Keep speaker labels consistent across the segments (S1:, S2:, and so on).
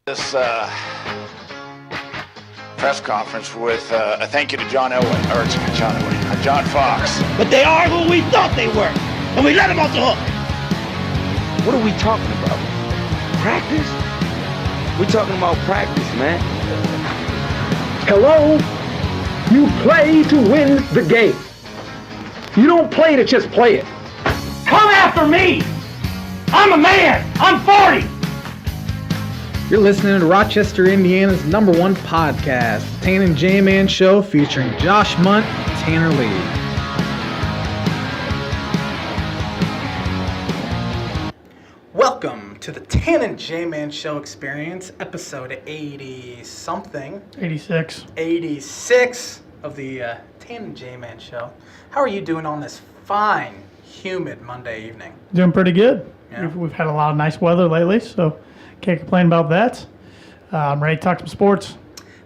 S1: This press conference with a thank you to John Fox.
S2: But they are who we thought they were, and we let them off the hook.
S3: What are we talking about? Practice? We're talking about practice, man.
S4: Hello? You play to win the game. You don't play to just play it.
S2: Come after me! I'm a man! I'm 40!
S5: You're listening to Rochester, Indiana's #1 podcast, the Tan and J-Man Show, featuring Josh Mundt and Tanner Lee.
S6: Welcome to the Tan and J-Man Show experience, episode 80-something.
S7: 86.
S6: 86 of the Tan and J-Man Show. How are you doing on this fine, humid Monday evening?
S7: Doing pretty good.
S6: Yeah.
S7: We've had a lot of nice weather lately, so can't complain about that. I'm ready to talk some sports.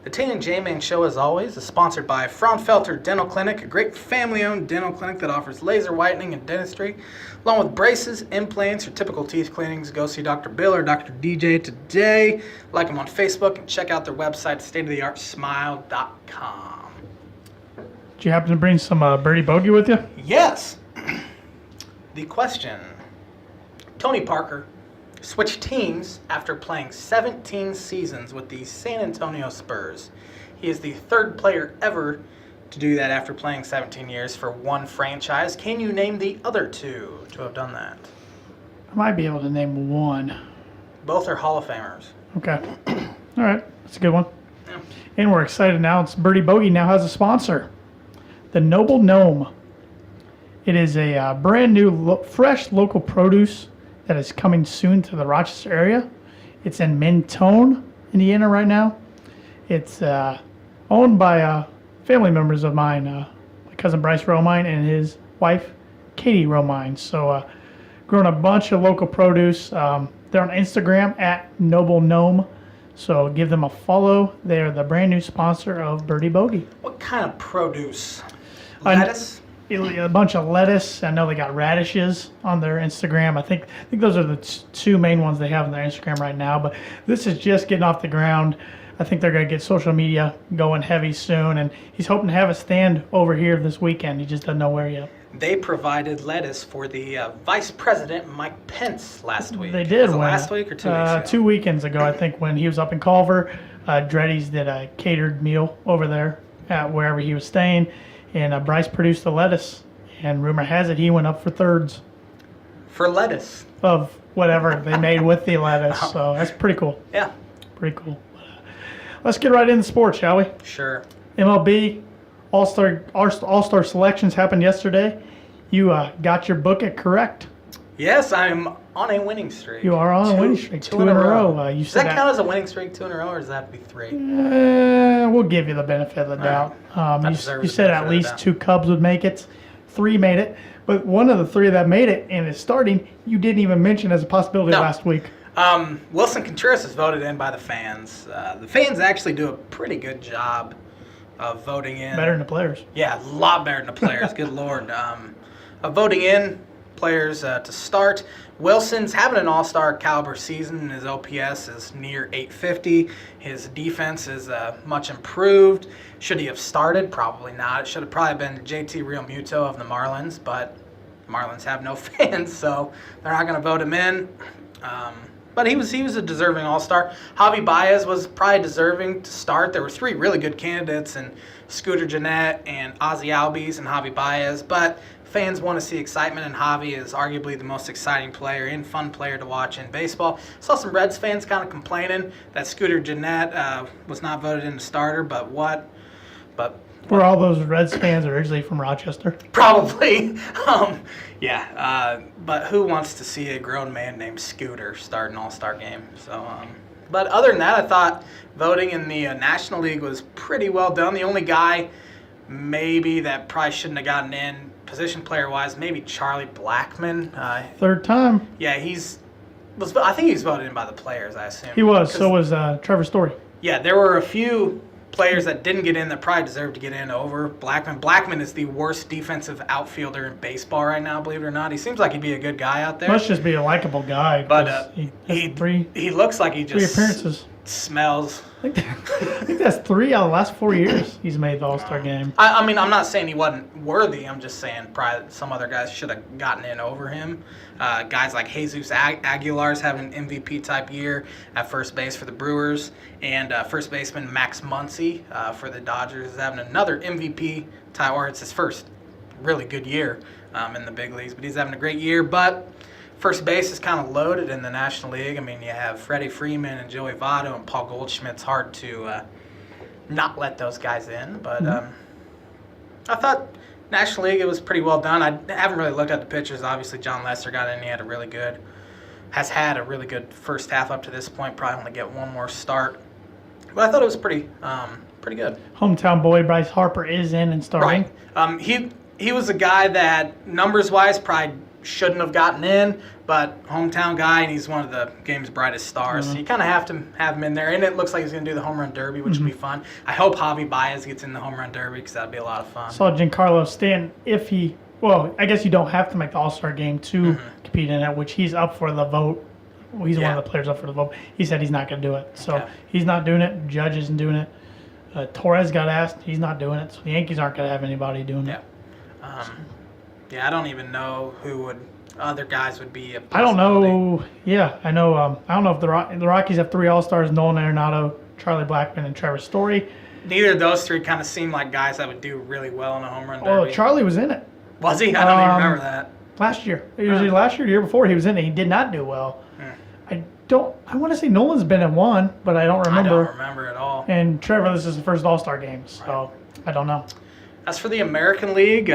S6: The Tan and J-Man Show, as always, is sponsored by Fraunfelter Dental Clinic, a great family-owned dental clinic that offers laser whitening and dentistry, along with braces, implants, or typical teeth cleanings. Go see Dr. Bill or Dr. DJ today. Like them on Facebook and check out their website, stateoftheartsmile.com.
S7: Did you happen to bring some birdie bogey with you?
S6: Yes. The question. Tony Parker switched teams after playing 17 seasons with the San Antonio Spurs. He is the third player ever to do that after playing 17 years for one franchise. Can you name the other two to have done that?
S7: I might be able to name one.
S6: Both are Hall of Famers.
S7: Okay. All right. That's a good one.
S6: Yeah.
S7: And we're excited now. It's Birdie Bogey now has a sponsor, the Noble Gnome. It is a brand new, fresh local produce that is coming soon to the Rochester area. It's in Mentone, Indiana right now. It's owned by family members of mine, my cousin Bryce Romine and his wife, Katie Romine. So growing a bunch of local produce. They're on Instagram at Noble Gnome. So give them a follow. They're the brand new sponsor of Birdie Bogey.
S6: What kind of produce? Lettuce?
S7: A bunch of lettuce. I know they got radishes on their Instagram. I think those are the two main ones they have on their Instagram right now. But this is just getting off the ground. I think they're going to get social media going heavy soon. And he's hoping to have a stand over here this weekend. He just doesn't know where yet.
S6: They provided lettuce for the Vice President Mike Pence last week.
S7: They did.
S6: Was it last week or 2 weeks ago?
S7: 2 weekends ago, I think, when he was up in Culver. Dreddy's did a catered meal over there at wherever he was staying. And Bryce produced the lettuce, and rumor has it he went up for thirds.
S6: For lettuce?
S7: Of whatever they made with the lettuce. So that's pretty cool.
S6: Yeah.
S7: Pretty cool. Let's get right into sports, shall we?
S6: Sure.
S7: MLB All-Star selections happened yesterday. You got your book it correct.
S6: Yes, I'm on a winning streak.
S7: You are on a winning streak. Two in a row.
S6: Does that count as a winning streak, 2 in a row, or does that have to be 3?
S7: We'll give you the benefit of the doubt. You said at least 2 Cubs would make it. 3 made it. But one of the 3 that made it and is starting, you didn't even mention as a possibility last week.
S6: Wilson Contreras is voted in by the fans. The fans actually do a pretty good job of voting in.
S7: Better than the players.
S6: Yeah, a lot better than the players. Good Lord. Of voting in players to start. Wilson's having an all-star caliber season. His OPS is near 850. His defense is much improved. Should he have started? Probably not. It should have probably been JT Realmuto of the Marlins, but the Marlins have no fans, so they're not going to vote him in. But he was a deserving all-star. Javi Baez was probably deserving to start. There were 3 really good candidates, and Scooter Gennett and Ozzie Albies and Javi Baez, but fans want to see excitement, and Javi is arguably the most exciting player and fun player to watch in baseball. Saw some Reds fans kind of complaining that Scooter Gennett was not voted in the starter, but what?
S7: Were all those Reds fans originally from Rochester?
S6: Probably. But who wants to see a grown man named Scooter start an all-star game? So, but other than that, I thought voting in the National League was pretty well done. The only guy maybe that probably shouldn't have gotten in position player-wise, maybe Charlie Blackmon.
S7: Third time.
S6: Yeah, I think he was voted in by the players, I assume.
S7: He was. So was Trevor Story.
S6: Yeah, there were a few players that didn't get in that probably deserved to get in over Blackmon. Blackmon is the worst defensive outfielder in baseball right now, believe it or not. He seems like he'd be a good guy out there.
S7: Must just be a likable guy.
S6: But he looks like he just...
S7: 3 appearances.
S6: smells.
S7: I think that's 3 out of the last 4 years he's made the All-Star game.
S6: I mean, I'm not saying he wasn't worthy. I'm just saying probably some other guys should have gotten in over him. Guys like Jesus Aguilar's having an MVP-type year at first base for the Brewers. And first baseman Max Muncy for the Dodgers is having another MVP-type, or it's his first really good year in the big leagues. But he's having a great year. But first base is kind of loaded in the National League. I mean, you have Freddie Freeman and Joey Votto and Paul Goldschmidt's hard to not let those guys in. But I thought National League, it was pretty well done. I haven't really looked at the pitchers. Obviously, John Lester got in. He had has had a really good first half up to this point. Probably only get one more start. But I thought it was pretty good.
S7: Hometown boy Bryce Harper is in and starting.
S6: Right. He was a guy that, numbers-wise, probably shouldn't have gotten in, but hometown guy, and he's one of the game's brightest stars. So you kind of have to have him in there, and it looks like he's going to do the home run derby, which will be fun. I hope Javi Baez gets in the home run derby because that'd be a lot of fun.
S7: Saw Giancarlo Stanton, I guess you don't have to make the All-Star game to compete in it, which he's up for the vote. Well, he's one of the players up for the vote. He said he's not going to do it. So he's not doing it. Judge isn't doing it. Torres got asked. He's not doing it. So the Yankees aren't going to have anybody doing it.
S6: I don't even know who other guys would be.
S7: I don't know. Yeah, I know. I don't know if the Rockies have 3 All-Stars: Nolan Arenado, Charlie Blackmon, and Trevor Story.
S6: Neither of those 3 kind of seem like guys that would do really well in a home run derby.
S7: Well, Charlie was in it.
S6: Was he? I don't even remember that.
S7: Last year. It was last year, the year before, he was in it. He did not do well. I want to say Nolan's been in 1, but I don't remember.
S6: I don't remember at all.
S7: And Trevor, this is his first All-Star game, so I don't know.
S6: As for the American League,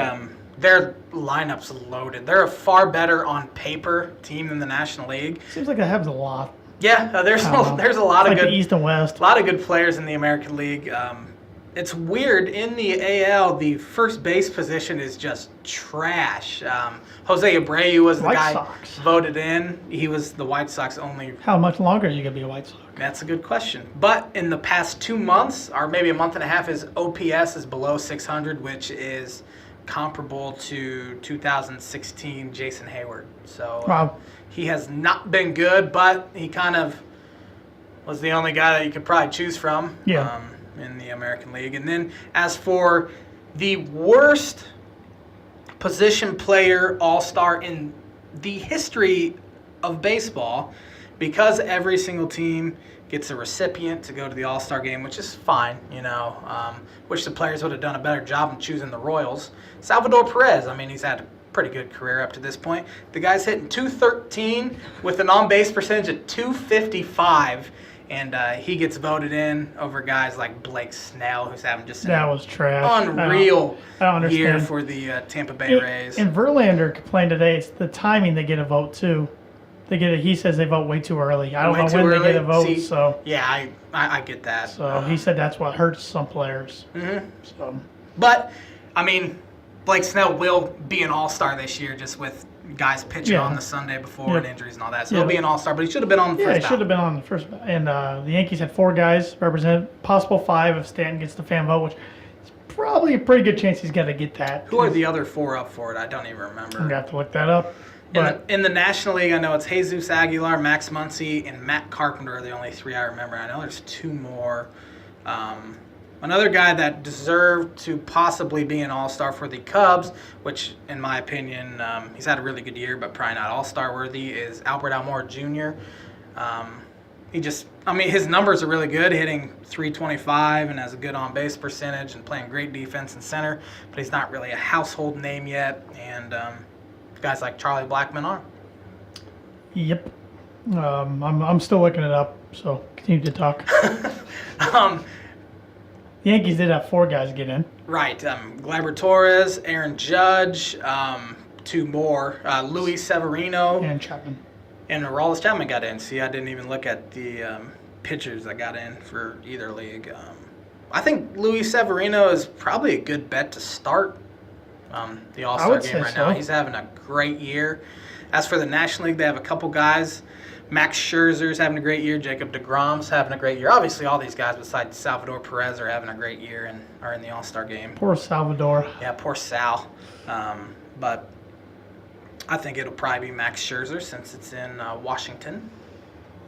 S6: their lineup's loaded. They're a far better on paper team than the National League.
S7: Seems like that happens a lot.
S6: Yeah, there's a lot of
S7: like
S6: good
S7: the East and West.
S6: A lot of good players in the American League. It's weird in the AL. The first base position is just trash. Jose Abreu was the
S7: White
S6: guy
S7: Sox.
S6: voted in. He was the White Sox only.
S7: How much longer are you gonna be a White Sox?
S6: That's a good question. But in the past 2 months, or maybe a month and a half, his OPS is below 600, which is comparable to 2016 Jason Hayward. So he has not been good, but he kind of was the only guy that you could probably choose from in the American League. And then as for the worst position player all-star in the history of baseball, because every single team gets a recipient to go to the All-Star game, which is fine, which the players would have done a better job in choosing the Royals. Salvador Perez, I mean, he's had a pretty good career up to this point. The guy's hitting .213 with an on-base percentage of .255, and he gets voted in over guys like Blake Snell, who's having just
S7: that was trash.
S6: Unreal
S7: I don't understand.
S6: year for the Tampa Bay Rays.
S7: And Verlander complained today, it's the timing they get a vote too. He says they vote way too early. I don't know when they get a vote. So
S6: yeah, I get that.
S7: So he said that's what hurts some players. So,
S6: but I mean, Blake Snell will be an All-Star this year, just with guys pitching on the Sunday before and injuries and all that. So he'll be an All-Star, but he should have been on the first ballot.
S7: Yeah, he should have been on the first ballot. And the Yankees had 4 guys represented, possible 5 if Stanton gets the fan vote, which is probably a pretty good chance he's going to get that.
S6: Who are the other 4 up for it? I don't even remember.
S7: I'm going to have to look that up.
S6: In the National League, I know it's Jesus Aguilar, Max Muncy, and Matt Carpenter are the only 3 I remember. I know there's 2 more. Another guy that deserved to possibly be an All-Star for the Cubs, which, in my opinion, he's had a really good year, but probably not All-Star worthy, is Albert Almora Jr. His numbers are really good, hitting .325 and has a good on-base percentage and playing great defense in center, but he's not really a household name yet, and guys like Charlie Blackmon are.
S7: Yep. I'm still looking it up, so continue to talk. The Yankees did have 4 guys get in.
S6: Right. Gleyber Torres, Aaron Judge, 2 more. Luis Severino.
S7: And Chapman.
S6: And Aroldis Chapman got in. See, I didn't even look at the pitchers that got in for either league. I think Luis Severino is probably a good bet to start the All-Star game right now. He's having a great year. As for the National League, they have a couple guys. Max Scherzer's having a great year. Jacob deGrom's having a great year. Obviously, all these guys besides Salvador Perez are having a great year and are in the All-Star game.
S7: Poor Salvador.
S6: Yeah, poor Sal. But I think it'll probably be Max Scherzer since it's in Washington.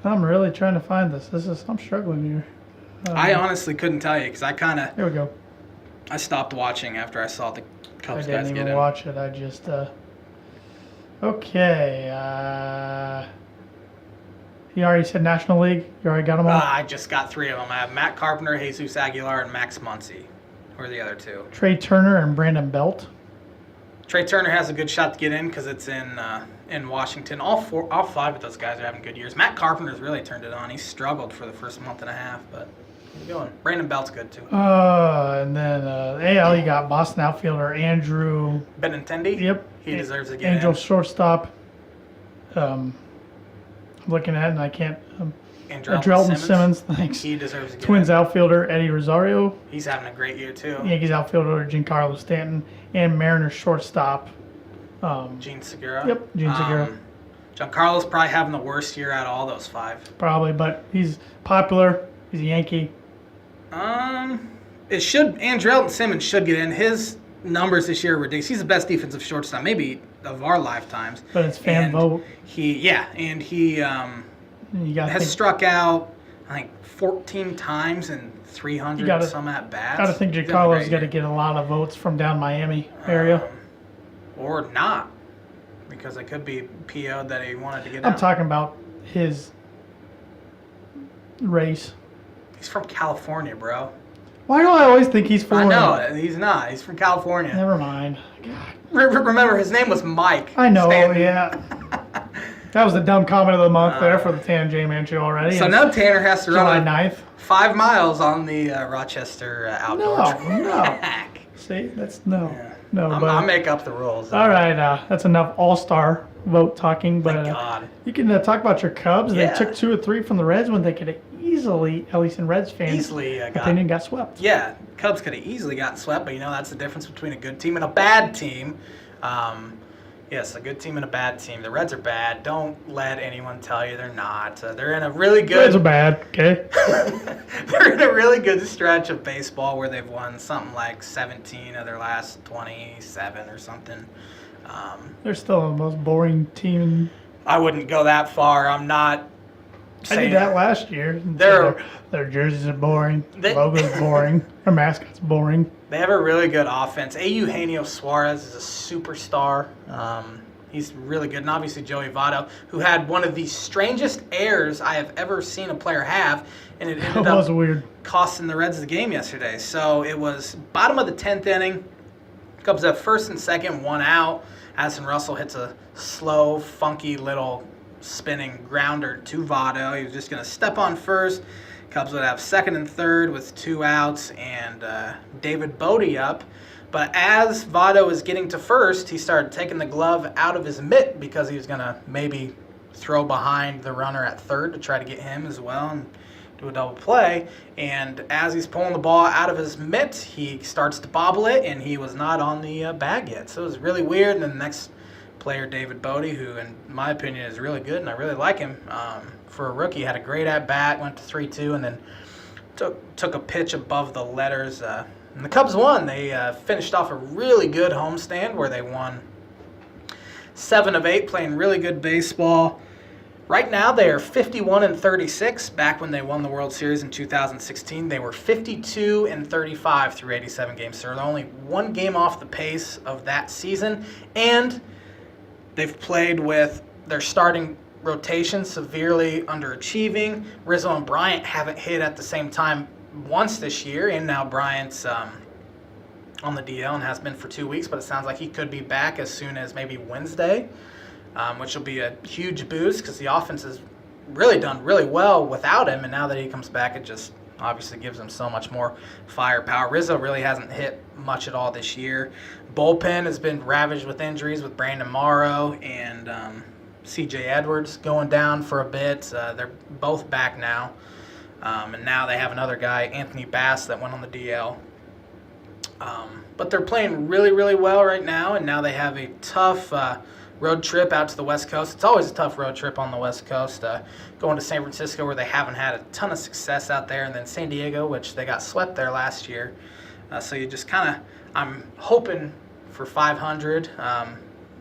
S7: I'm really trying to find this. I'm struggling here.
S6: I honestly couldn't tell you because
S7: Here we go.
S6: I stopped watching after I saw the
S7: I
S6: Cubs
S7: didn't
S6: guys
S7: even
S6: get in.
S7: watch it. I just. Okay. You already said National League. You already got them all.
S6: I just got 3 of them. I have Matt Carpenter, Jesus Aguilar, and Max Muncy. Who are the other 2?
S7: Trey Turner and Brandon Belt.
S6: Trey Turner has a good shot to get in because it's in Washington. All 5 of those guys are having good years. Matt Carpenter's really turned it on. He struggled for the first month and a half, but he's going. Brandon Belt's good too.
S7: And then AL, you got Boston outfielder Andrew.
S6: Benintendi.
S7: Yep.
S6: He deserves to get
S7: Angel
S6: in.
S7: shortstop. I'm looking at it and I can't.
S6: Andrelton
S7: Simmons. Thanks.
S6: He deserves to get
S7: Twins
S6: in.
S7: outfielder Eddie Rosario.
S6: He's having a great year too.
S7: Yankees outfielder Giancarlo Stanton and Mariners shortstop.
S6: Gene Segura.
S7: Yep, Gene Segura.
S6: Giancarlo's probably having the worst year out of all those 5.
S7: Probably, but he's popular. He's a Yankee.
S6: Andrelton Simmons should get in. His numbers this year are ridiculous. He's the best defensive shortstop, maybe of our lifetimes.
S7: But it's fan vote.
S6: He
S7: You got
S6: has struck out, I think, 14 times and 300 some at bats.
S7: Got to think Giancarlo's got to get a lot of votes from down Miami area.
S6: Or not, because it could be PO'd that he wanted to get
S7: I'm
S6: out.
S7: talking about his race.
S6: He's from California, bro.
S7: Why do I always think he's foreign?
S6: I know, he's not. He's from California.
S7: Never mind. God.
S6: Remember, his name was Mike.
S7: I know,
S6: Stanton.
S7: yeah. That was the dumb comment of the month there for the Tan J-Man show already.
S6: So now Tanner has to
S7: July
S6: run
S7: 9th.
S6: 5 miles on the Rochester outdoor track.
S7: See, that's no.
S6: Yeah.
S7: No, but
S6: I'll make up the rules.
S7: all right, that's enough All-Star vote talking. But
S6: Thank God.
S7: you can talk about your Cubs.
S6: Yeah.
S7: They took 2 or 3 from the Reds when they could have easily, at least in Reds fans,
S6: Easily
S7: opinion, got swept.
S6: Yeah, Cubs could have easily gotten swept, but that's the difference between a good team and a bad team. Yes, a good team and a bad team. The Reds are bad. Don't let anyone tell you they're not. They're in a really good.
S7: Reds are bad. Okay.
S6: They're in a really good stretch of baseball where they've won something like 17 of their last 27 or something.
S7: They're still the most boring team.
S6: I wouldn't go that far. I'm not.
S7: I did that last year.
S6: Their
S7: jerseys are boring. Their logo's boring. Their mascot's boring.
S6: They have a really good offense. Eugenio Suarez is a superstar. He's really good. And obviously Joey Votto, who had one of the strangest errors I have ever seen a player have. And it ended up
S7: weird.
S6: Costing the Reds the game yesterday. So it was bottom of the 10th inning. Cubs have first and second, 1 out. Addison Russell hits a slow, funky little spinning grounder to Votto. He was just going to step on first. Cubs would have second and third with 2 outs and David Bodie up. But as Votto was getting to first, he started taking the glove out of his mitt because he was going to maybe throw behind the runner at third to try to get him as well and do a double play. And as he's pulling the ball out of his mitt, he starts to bobble it, and he was not on the bag yet. So it was really weird. And then the next player, David Bodie, who in my opinion is really good, and I really like him for a rookie, had a great at-bat, went to 3-2, and then took a pitch above the letters. And the Cubs won. They finished off a really good homestand where they won 7 of 8, playing really good baseball. Right now, they are 51-36. Back when they won the World Series in 2016, they were 52-35 through 87 games. So they're only 1 game off the pace of that season, and they've played with their starting rotation severely underachieving. Rizzo and Bryant haven't hit at the same time once this year, and now Bryant's on the DL and has been for 2 weeks, but it sounds like he could be back as soon as maybe Wednesday, which will be a huge boost because the offense has really done really well without him, and now that he comes back, it just obviously gives him so much more firepower. Rizzo really hasn't hit much at all this year. Bullpen has been ravaged with injuries with Brandon Morrow and C.J. Edwards going down for a bit. They're both back now. And now they have another guy, Anthony Bass, that went on the DL. But they're playing really, really well right now, and now they have a tough road trip out to the West Coast. It's always a tough road trip on the West Coast, going to San Francisco where they haven't had a ton of success out there, and then San Diego, which they got swept there last year. So you just kind of, I'm hoping for 500 out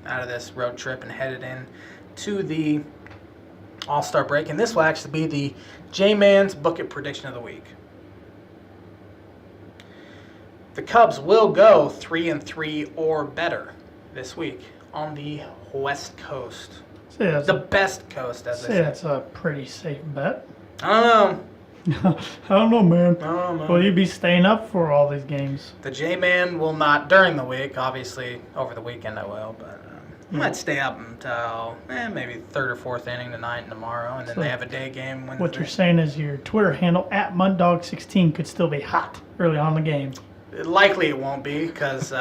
S6: of this road trip and headed in to the All-Star break, and this will actually be the J-Man's Book It prediction of the week. The Cubs will go 3-3 or better this week on the West Coast. The best coast, as they say.
S7: That's a pretty safe bet.
S6: I don't know.
S7: I don't know, man.
S6: I don't know.
S7: Will you be staying up for all these games?
S6: The J-Man will not during the week. Obviously, over the weekend I will, but I might stay up until maybe third or fourth inning tonight and tomorrow, and then they have a day game.
S7: What you're saying is your Twitter handle @MuntDog16 could still be hot early on in the game.
S6: Likely it won't be, because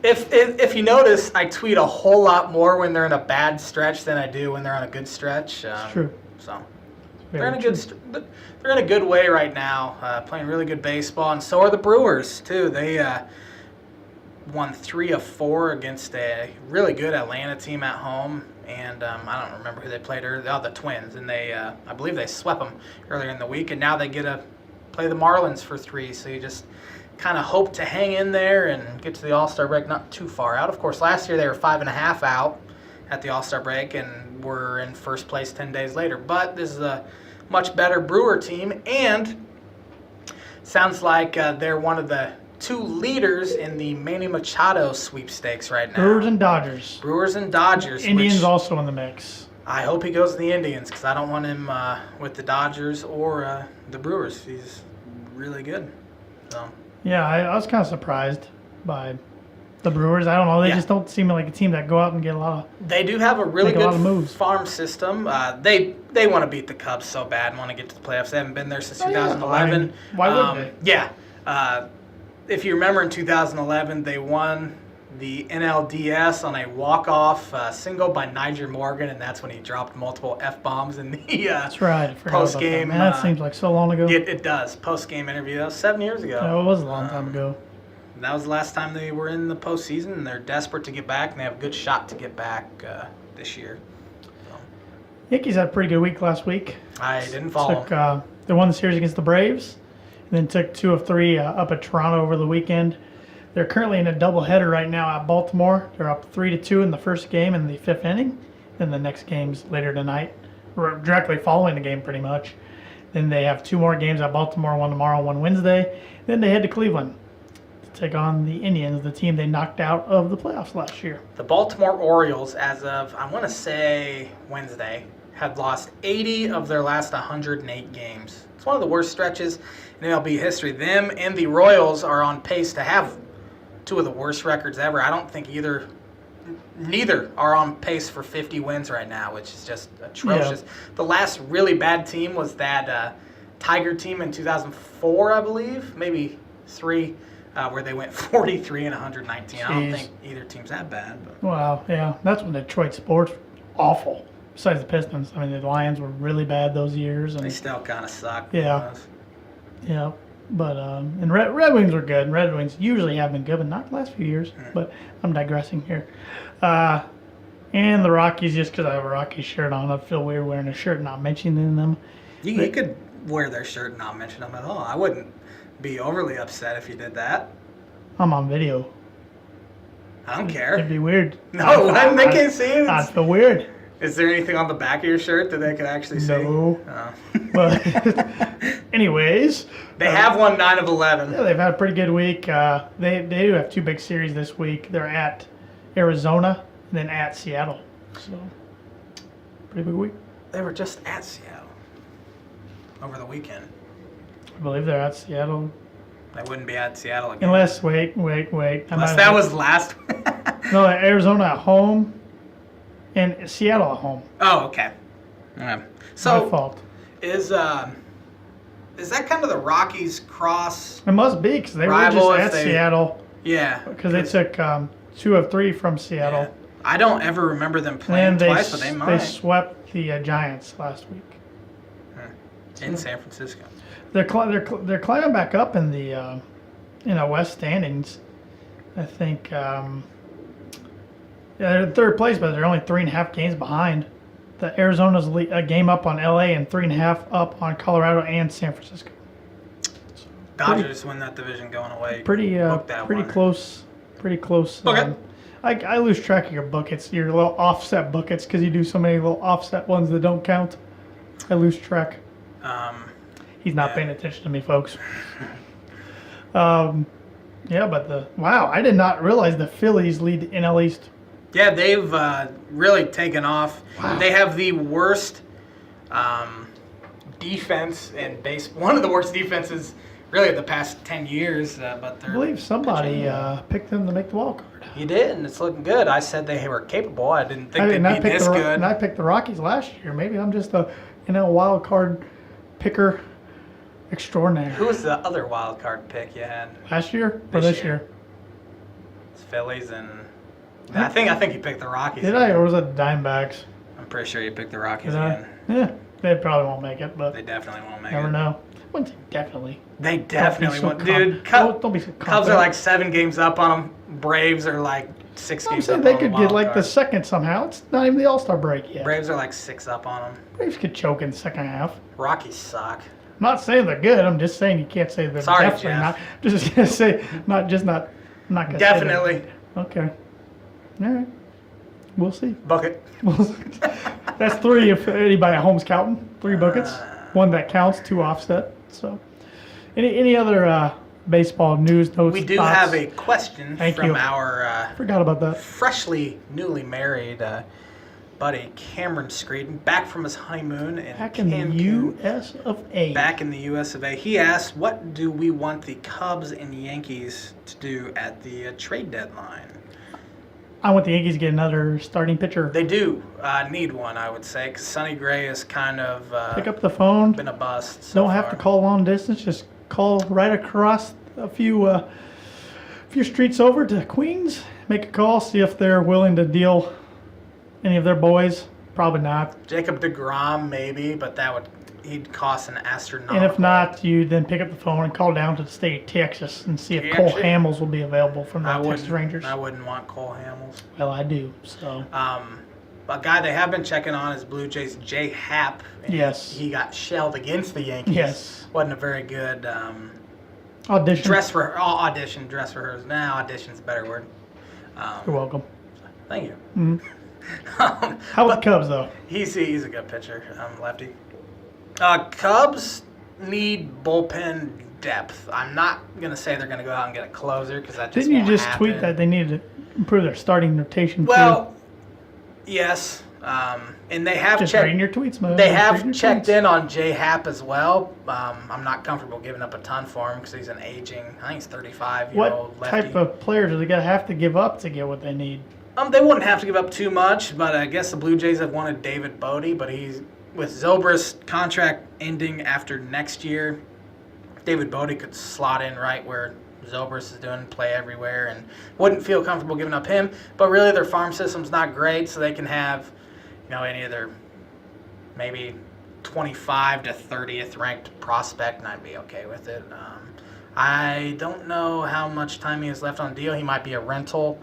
S6: if you notice, I tweet a whole lot more when they're in a bad stretch than I do when they're on a good stretch.
S7: It's true.
S6: So they're in a good way right now, playing really good baseball, and so are the Brewers too. They won 3 of 4 against a really good Atlanta team at home, and I don't remember who they played earlier. Oh, the Twins, and they I believe they swept them earlier in the week, and now they get to play the Marlins for 3. So you just kind of hope to hang in there and get to the All-Star break not too far out. Of course, last year they were 5.5 out at the All-Star break and were in first place 10 days later. But this is a much better Brewer team, and sounds like they're one of the 2 leaders in the Manny Machado sweepstakes right now.
S7: Brewers and Dodgers.
S6: Brewers and Dodgers.
S7: Indians also in the mix.
S6: I hope he goes to the Indians, because I don't want him with the Dodgers or the Brewers. He's really good. So.
S7: Yeah, I was kind of surprised by the Brewers. I don't know. They just don't seem like a team that go out and get a lot of.
S6: They do have a really
S7: lot of
S6: good
S7: moves.
S6: farm system. They want to beat the Cubs so bad and want to get to the playoffs. They haven't been there since 2011.
S7: I mean, why wouldn't they?
S6: Yeah. If you remember in 2011, they won the NLDS on a walk-off single by Niger Morgan, and that's when he dropped multiple F-bombs in the
S7: That's right. I forgot
S6: post-game.
S7: about that. Man, that seems like so long ago.
S6: It does. Post-game interview. That was 7 years ago.
S7: Yeah, it was a long time ago.
S6: That was the last time they were in the postseason, and they're desperate to get back, and they have a good shot to get back this year. So.
S7: Yankees had a pretty good week last week.
S6: I didn't follow.
S7: They won the series against the Braves, and then took 2 of 3 up at Toronto over the weekend. They're currently in a doubleheader right now at Baltimore. They're up 3-2 in the first game in the 5th inning. Then the next game's later tonight, directly following the game pretty much. Then they have 2 more games at Baltimore, one tomorrow, one Wednesday. Then they head to Cleveland to take on the Indians, the team they knocked out of the playoffs last year.
S6: The Baltimore Orioles, as of, I want to say Wednesday, had lost 80 of their last 108 games. It's one of the worst stretches in MLB history. Them and the Royals are on pace to have 2 of the worst records ever. I don't think neither are on pace for 50 wins right now, which is just atrocious. Yeah. The last really bad team was that Tiger team in 2004, I believe, maybe 3, where they went 43 and 119. Jeez. I don't think either team's that bad. But.
S7: Wow, yeah, that's when Detroit sports awful. Besides the Pistons, I mean, the Lions were really bad those years, and
S6: they still kind of suck.
S7: Yeah, yeah. But and Red Wings were good. Red Wings usually have been good, but not the last few years. But I'm digressing here. And the Rockies, just because I have a Rockies shirt on, I feel weird wearing a shirt and not mentioning them.
S6: You could wear their shirt and not mention them at all. I wouldn't be overly upset if you did that.
S7: I'm on video.
S6: I don't care.
S7: It'd be weird.
S6: No, they can't see it.
S7: I'd feel weird.
S6: Is there anything on the back of your shirt that they could actually see?
S7: No. Oh. But anyways.
S6: They have won 9 of 11.
S7: Yeah, they've had a pretty good week. They do have 2 big series this week. They're at Arizona and then at Seattle. So, pretty big week.
S6: They were just at Seattle over the weekend.
S7: I believe they're at Seattle.
S6: They wouldn't be at Seattle again.
S7: Unless, wait.
S6: Unless that was last.
S7: No, Arizona at home. And Seattle at home.
S6: Oh, okay. So
S7: my fault.
S6: Is that kind of the Rockies cross?
S7: It must be, because they were just at Seattle.
S6: Yeah.
S7: Because they took 2 of 3 from Seattle.
S6: Yeah. I don't ever remember them playing twice, but they might.
S7: They swept the Giants last week.
S6: In San Francisco.
S7: They're climbing back up in the West standings. I think. They're in 3rd place, but they're only 3.5 games behind. The Arizona's a game up on LA and 3.5 up on Colorado and San Francisco. So
S6: Dodgers win that division going away.
S7: Pretty close. Pretty close.
S6: Okay.
S7: I lose track of your buckets, your little offset buckets, because you do so many little offset ones that don't count. I lose track. He's not
S6: yeah.
S7: paying attention to me, folks. Yeah, but wow, I did not realize the Phillies lead the NL East.
S6: Yeah, they've really taken off.
S7: Wow.
S6: They have the worst defense in base. One of the worst defenses, really, of the past 10 years. But
S7: I believe somebody
S6: pitching,
S7: picked them to make the wild card.
S6: you did, and it's looking good. I said they were capable. I didn't think
S7: And I
S6: they'd be
S7: picked
S6: this good.
S7: and I picked the Rockies last year. Maybe I'm just a wild card picker extraordinaire.
S6: Who was the other wild card pick you had?
S7: Last year or
S6: This
S7: this
S6: year.
S7: year?
S6: It's Phillies and I think you picked the Rockies.
S7: Did I, or was it the Diamondbacks?
S6: I'm pretty sure you picked the Rockies
S7: Did I?
S6: again.
S7: Yeah, they probably won't make it, but
S6: They definitely won't make
S7: never
S6: it.
S7: know. Wouldn't say definitely.
S6: They definitely
S7: so
S6: won't. Dude,
S7: don't be so
S6: Cubs
S7: confident.
S6: are like 7 games up on them. Braves are like 6
S7: I'm
S6: games
S7: saying
S6: up
S7: they
S6: on
S7: could
S6: the
S7: get
S6: wild
S7: like the
S6: card.
S7: second somehow. It's not even the All-Star break yet.
S6: Braves are like 6 up on them.
S7: Braves could choke in the second half.
S6: Rockies suck.
S7: I'm not saying they're good. I'm just saying you can't say they're
S6: Sorry,
S7: definitely
S6: Jeff.
S7: not. Just gonna say not gonna say
S6: Definitely.
S7: they're- Okay. All right. We'll see.
S6: Bucket.
S7: That's 3 if anybody at home's counting. 3 buckets. 1 that counts, 2 offset. So, any other baseball news, notes,
S6: We do
S7: thoughts?
S6: have a question
S7: Thank
S6: from
S7: you.
S6: our
S7: Forgot about that.
S6: freshly newly married buddy Cameron Screeden, back from his honeymoon in
S7: Back in the
S6: Cancun.
S7: U.S. of A.
S6: Back in the U.S. of A. He asked, what do we want the Cubs and Yankees to do at the trade deadline?
S7: I want the Yankees to get another starting pitcher.
S6: They do need one, I would say, because Sonny Gray has kind of
S7: Pick up the phone.
S6: been a bust. So
S7: Don't have to call long distance. Just call right across a few streets over to Queens. Make a call. See if they're willing to deal any of their boys. Probably not.
S6: Jacob deGrom, maybe, but he'd cost an astronomical.
S7: And if not, you then pick up the phone and call down to the state of Texas and see if Cole
S6: Actually,
S7: Hamels will be available from the
S6: I
S7: Texas
S6: wouldn't,
S7: Rangers.
S6: I wouldn't want Cole Hamels.
S7: Well, I do. So
S6: A guy they have been checking on is Blue Jays' Jay Happ. And
S7: Yes.
S6: He got shelled against the Yankees.
S7: Yes.
S6: Wasn't a very good
S7: audition.
S6: dress rehearsal. Now audition's a better word.
S7: You're welcome.
S6: Thank you.
S7: Mm-hmm. How about the Cubs though?
S6: He's a good pitcher, lefty. Cubs need bullpen depth. I'm not gonna say they're gonna go out and get a closer because that just
S7: Didn't you
S6: won't
S7: just
S6: happen.
S7: tweet that they needed to improve their starting rotation?
S6: Well, yes, and they have
S7: just
S6: checked.
S7: reading your tweets, man.
S6: They
S7: Just
S6: have
S7: reading your
S6: checked
S7: tweets.
S6: in on Jay Happ as well. I'm not comfortable giving up a ton for him because he's an aging. I think he's 35-year-old
S7: What
S6: lefty.
S7: type of players do they gotta have to give up to get what they need?
S6: They wouldn't have to give up too much, but I guess the Blue Jays have wanted David Bodie, but he's with Zobrist's contract ending after next year. David Bodie could slot in right where Zobrist is doing, play everywhere, and wouldn't feel comfortable giving up him. But really, their farm system's not great, so they can have, any of their maybe 25 to 30th ranked prospect, and I'd be okay with it. I don't know how much time he has left on the deal. He might be a rental.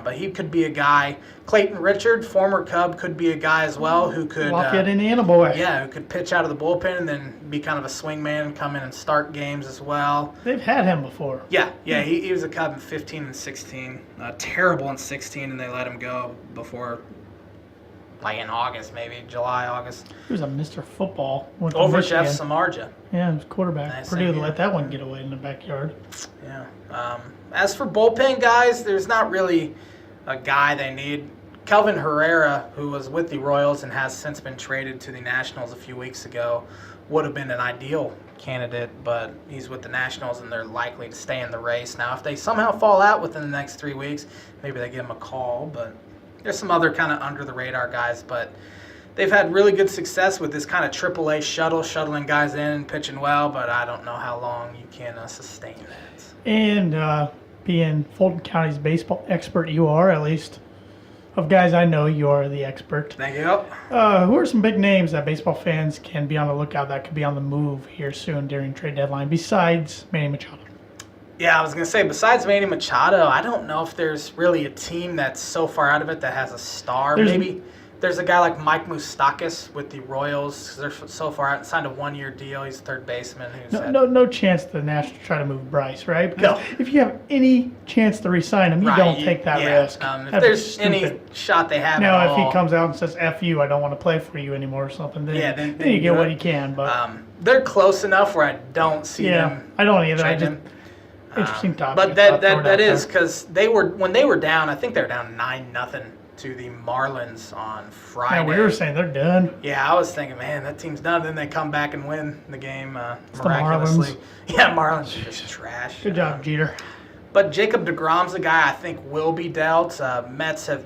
S6: But he could be a guy. Clayton Richard, former Cub, could be a guy as well who could
S7: Lafayette, Indiana boy.
S6: who could pitch out of the bullpen and then be kind of a swing man, come in and start games as well.
S7: They've had him before.
S6: Yeah, he was a Cub in 15 and 16. Terrible in 16, and they let him go before, like in August, maybe July, August.
S7: He was a Mr. Football. Went to
S6: Over
S7: Michigan.
S6: Jeff Samardzija.
S7: Yeah, he was quarterback.
S6: Nice,
S7: Purdue
S6: same
S7: let
S6: here.
S7: that one get away in the backyard.
S6: Yeah. As for bullpen guys, there's not really a guy they need. Kelvin Herrera, who was with the Royals and has since been traded to the Nationals a few weeks ago, would have been an ideal candidate, but he's with the Nationals and they're likely to stay in the race. Now, if they somehow fall out within the next 3 weeks, maybe they give him a call, but there's some other kind of under-the-radar guys, but they've had really good success with this kind of AAA shuttling guys in and pitching well, but I don't know how long you can sustain that.
S7: And being Fulton County's baseball expert, you are, at least of guys I know, you are the expert.
S6: Thank you.
S7: Who are some big names that baseball fans can be on the lookout that could be on the move here soon during trade deadline besides Manny Machado?
S6: Yeah, I was going to say, besides Manny Machado, I don't know if there's really a team that's so far out of it that has a star.
S7: There's-
S6: Maybe There's a guy like Mike Moustakas with the Royals. They're so far out and signed a 1-year deal. He's a third baseman.
S7: No chance the Nationals try to move Bryce, right? Because
S6: No.
S7: if you have any chance to re-sign him, you don't take that risk.
S6: If
S7: That'd be
S6: there's any
S7: stupid.
S6: shot they have
S7: Now,
S6: at
S7: if
S6: all,
S7: he comes out and says "F you, I don't want to play for you anymore" or something, then,
S6: then
S7: then you
S6: you
S7: get
S6: do
S7: what
S6: it.
S7: he can. But
S6: they're close enough where I don't see them.
S7: I don't either. I
S6: trade
S7: just
S6: him.
S7: interesting topic.
S6: But
S7: I thought I'd throw it
S6: that
S7: out
S6: is
S7: there.
S6: because when they were down. I think they were down 9-0 to the Marlins on Friday.
S7: Yeah, we were saying they're done.
S6: Yeah, I was thinking, man, that team's done. Then they come back and win the game
S7: the
S6: miraculously.
S7: Marlins.
S6: Yeah, Marlins are just trash.
S7: Good job, Jeter.
S6: But Jacob deGrom's a guy I think will be dealt. Mets have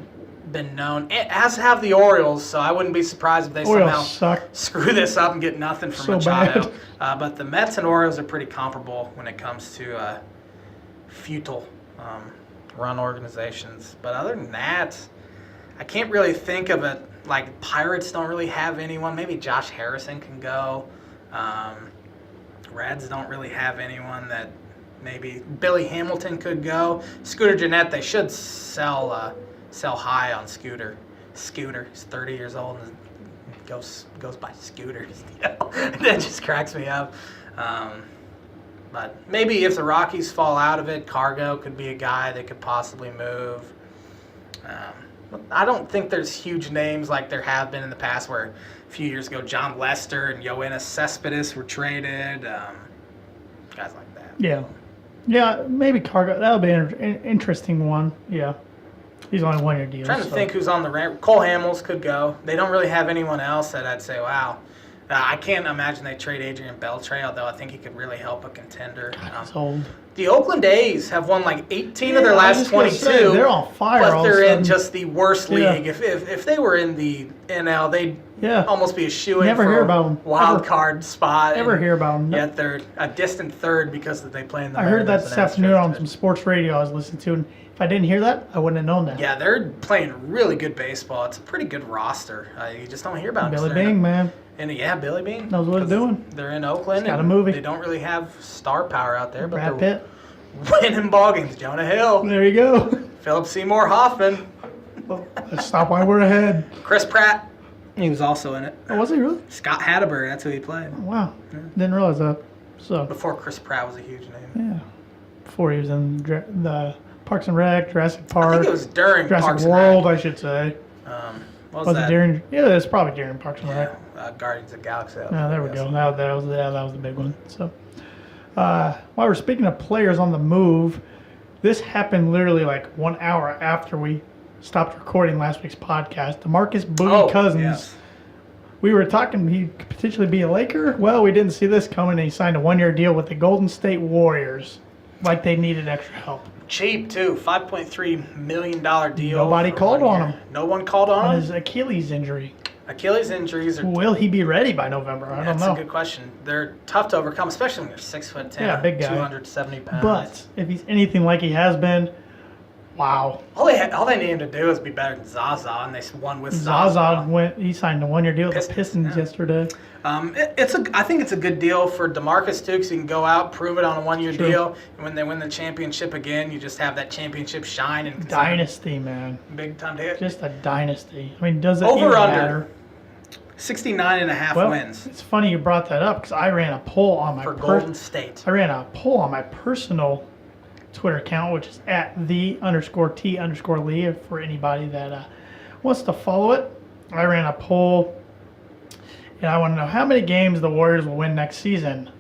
S6: been known, as have the Orioles, so I wouldn't be surprised if they
S7: Orioles
S6: somehow
S7: suck.
S6: screw this up and get nothing from
S7: So
S6: Machado.
S7: bad.
S6: But the Mets and Orioles are pretty comparable when it comes to futile run organizations. But other than that, I can't really think of it. Like, Pirates don't really have anyone. Maybe Josh Harrison can go. Reds don't really have anyone that maybe Billy Hamilton could go. Scooter Gennett, they should sell high on Scooter. Scooter, he's 30 years old and goes by Scooters. That just cracks me up. But maybe if the Rockies fall out of it, Cargo could be a guy they could possibly move. I don't think there's huge names like there have been in the past where a few years ago John Lester and Yoenis Cespedes were traded. Guys like that.
S7: Yeah. Yeah, maybe Cargo. That'll be an interesting one. Yeah. He's only 1-year deal.
S6: Trying to think who's on the rant. Cole Hamels could go. They don't really have anyone else that I'd say, wow. I can't imagine they trade Adrian Beltre, although I think he could really help a contender.
S7: He's old.
S6: The Oakland A's have won like 18 of their
S7: I was
S6: last
S7: just gonna
S6: 22.
S7: say, they're on fire
S6: But
S7: all of a
S6: they're in
S7: sudden.
S6: just the worst
S7: Yeah.
S6: league. If they were in the NL, they'd
S7: Yeah.
S6: almost be a shoo-in
S7: Never
S6: for
S7: hear
S6: a
S7: about 'em.
S6: wild
S7: Ever.
S6: card spot.
S7: Never
S6: and
S7: hear about them.
S6: Yet they're a distant third because they play in the
S7: I heard that
S6: Mariners
S7: this
S6: and
S7: afternoon
S6: Astros,
S7: on
S6: but-
S7: some sports radio I was listening to, and if I didn't hear that, I wouldn't have known that.
S6: Yeah, they're playing really good baseball. It's a pretty good roster. You just don't hear about them.
S7: Billy Bing, man.
S6: And yeah, Billy Bean
S7: Knows what he's
S6: 'cause
S7: doing.
S6: They're in Oakland.
S7: He's got a
S6: and
S7: movie.
S6: They don't really have star power out there, but
S7: Brad
S6: they're
S7: Pitt.
S6: winning ball games. Jonah Hill,
S7: There you go.
S6: Philip Seymour Hoffman,
S7: Let's stop while we're ahead.
S6: Chris Pratt. He was also in it.
S7: Oh, was he really?
S6: Scott Hatteberg, that's who he played.
S7: Wow. Didn't realize that. So,
S6: Before Chris Pratt was a huge name.
S7: yeah. Before he was in the Parks and Rec, Jurassic Park.
S6: I think it was during
S7: Jurassic
S6: Parks and
S7: World,
S6: Rec.
S7: I should say.
S6: What was
S7: Was
S6: that?
S7: it during? Yeah, it's probably during Parks and Rec.
S6: Guardians of the Galaxy.
S7: No, there we go. That was the big one. So, while we're speaking of players on the move, this happened literally like 1 hour after we stopped recording last week's podcast. DeMarcus Bowie Cousins.
S6: Yes.
S7: We were talking he could potentially be a Laker. Well, we didn't see this coming, and he signed a 1-year deal with the Golden State Warriors, like they needed extra help.
S6: Cheap too, $5.3 million deal.
S7: Nobody
S6: for
S7: called
S6: 1
S7: on
S6: year.
S7: him.
S6: No one called on
S7: On
S6: him.
S7: his Achilles injury.
S6: Achilles injuries are.
S7: Will he be ready by November? I don't
S6: That's
S7: know.
S6: a good question. They're tough to overcome, especially when you're 6'10",
S7: Yeah, big guy.
S6: 270 pounds.
S7: But if he's anything like he has been, wow.
S6: all they need him to do is be better than Zaza, and they won with
S7: Zaza he signed a 1-year deal with the
S6: Pistons,
S7: Pistons
S6: yeah.
S7: yesterday.
S6: I think it's a good deal for DeMarcus too, because he can go out, prove it on a 1-year
S7: True.
S6: deal, and when they win the championship again, you just have that championship shine and
S7: Dynasty, man.
S6: big time to hit.
S7: Just a dynasty. I mean, does it
S6: Over
S7: even
S6: under.
S7: matter?
S6: 69.5
S7: Well,
S6: wins
S7: it's funny you brought that up because I ran a poll on my
S6: for Golden State.
S7: I ran a poll on my personal Twitter account, which is at @the_T_Lee for anybody that wants to follow it. I ran a poll, and I want to know how many games the Warriors will win next season.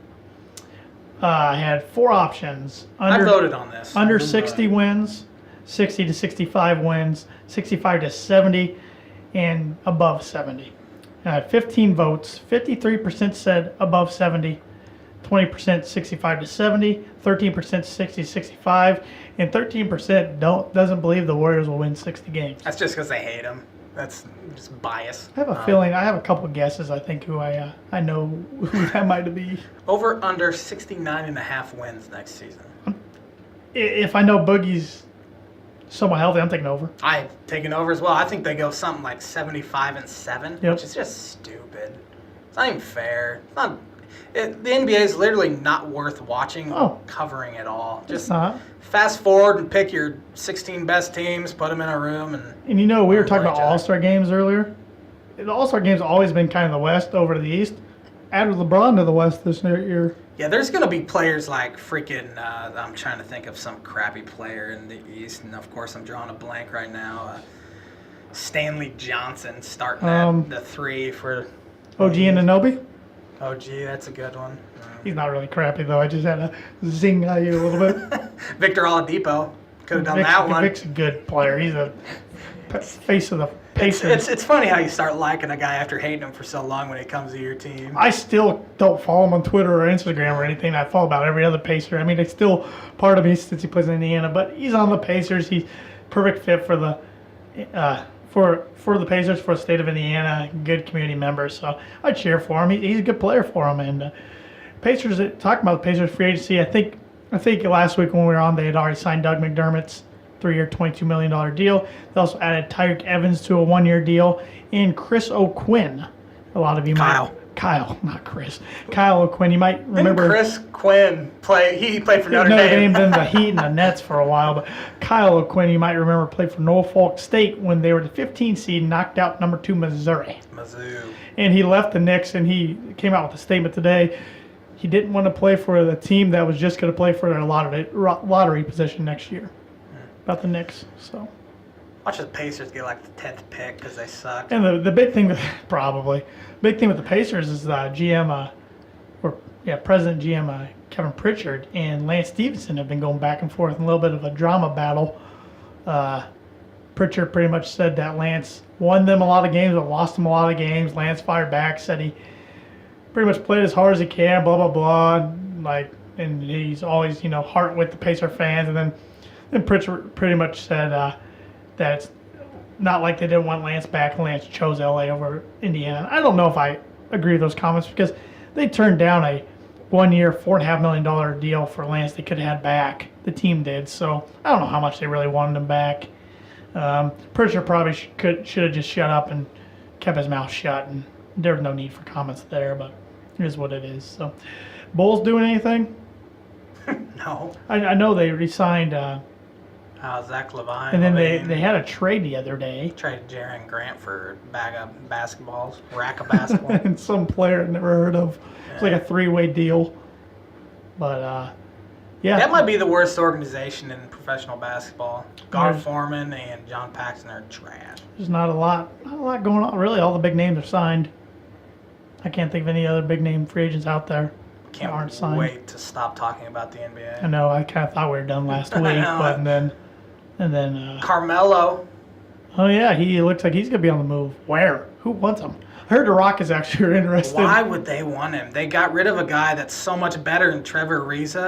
S7: I had 4 options.
S6: I voted on this.
S7: Under
S6: I did
S7: 60
S6: vote.
S7: wins, 60 to 65 wins, 65 to 70, and above 70. And I had 15 votes. 53% said above 70, 20% 65 to 70, 13% 60 to 65, and 13% doesn't believe the Warriors will win 60 games.
S6: That's just because they hate him. That's just bias.
S7: I have a feeling. I have a couple guesses. I think who I know who that might be.
S6: Over under 69.5 wins next season.
S7: If I know Boogie's somewhat healthy, I'm taking over.
S6: I've taken over as well. I think they go something like 75-7,
S7: Yep.
S6: which is just stupid. It's not even fair. It's not. The NBA is literally not worth watching or covering at all.
S7: It's
S6: Just
S7: not.
S6: fast forward and pick your 16 best teams, put them in a room, and
S7: And you know, we were talking
S6: Play
S7: about
S6: each other.
S7: All-Star games earlier. the All-Star game's always been kind of the West over to the East. Added LeBron to the West this year.
S6: Yeah, there's going to be players like freaking, I'm trying to think of some crappy player in the East, and of course I'm drawing a blank right now. Stanley Johnson starting at the 3 for
S7: OG Anunoby.
S6: OG, that's a good one.
S7: He's not really crappy, though. I just had to zing at you a little bit.
S6: Victor Oladipo could have done that one.
S7: Vic's a good player. He's a face of the Pacers.
S6: It's funny how you start liking a guy after hating him for so long when he comes to your team.
S7: I still don't follow him on Twitter or Instagram or anything. I follow about every other Pacer. I mean, it's still part of me since he plays in Indiana, but he's on the Pacers. He's perfect fit for the for the Pacers, for the state of Indiana. Good community member, so I cheer for him. He's a good player for him. And Pacers, talking about the Pacers free agency, I think last week when we were on, they had already signed Doug McDermott's 3-year, $22 million deal. They also added Tyreek Evans to a 1-year deal, and Chris O'Quinn. A lot of you Kyle, not Chris. Kyle O'Quinn. You might remember.
S6: Didn't Chris Quinn he played for Notre Dame.
S7: Then the Heat and the Nets for a while. But Kyle O'Quinn, you might remember, played for Norfolk State when they were the 15 seed, knocked out number 2 Missouri.
S6: Mizzou.
S7: And he left the Knicks, and he came out with a statement today. He didn't want to play for the team that was just going to play for their lottery position next year. About the Knicks, so.
S6: Watch the Pacers get like the 10th pick because they suck.
S7: And the big thing, big thing with the Pacers is President GM Kevin Pritchard and Lance Stevenson have been going back and forth in a little bit of a drama battle. Pritchard pretty much said that Lance won them a lot of games, but lost them a lot of games. Lance fired back, said he pretty much played as hard as he can, blah blah blah, and he's always heart with the Pacer fans, and then. And Pritchard pretty much said that it's not like they didn't want Lance back, and Lance chose LA over Indiana. I don't know if I agree with those comments because they turned down a 1-year, $4.5 million deal for Lance they could have had back. The team did, so I don't know how much they really wanted him back. Pritchard probably should have just shut up and kept his mouth shut, and there's no need for comments there, but it is what it is. So, Bulls doing anything?
S6: No.
S7: I know they re-signed.
S6: Zach Levine.
S7: And then they had a trade the other day.
S6: Traded Jaren Grant for a bag of basketballs, rack of basketballs.
S7: And some player I'd never heard of. It's like a 3-way deal. But, yeah.
S6: That might be the worst organization in professional basketball. Gar Forman and John Paxson are trash.
S7: There's not a lot going on. Really, all the big names are signed. I can't think of any other big name free agents out there.
S6: Can't
S7: aren't signed.
S6: wait to stop talking about the NBA.
S7: I know. I kind of thought we were done last week, but and then
S6: Carmelo.
S7: Oh yeah, he looks like he's gonna be on the move. Where? Who wants him? I heard the Rockets actually are interested.
S6: Why would they want him? They got rid of a guy that's so much better than Trevor Ariza.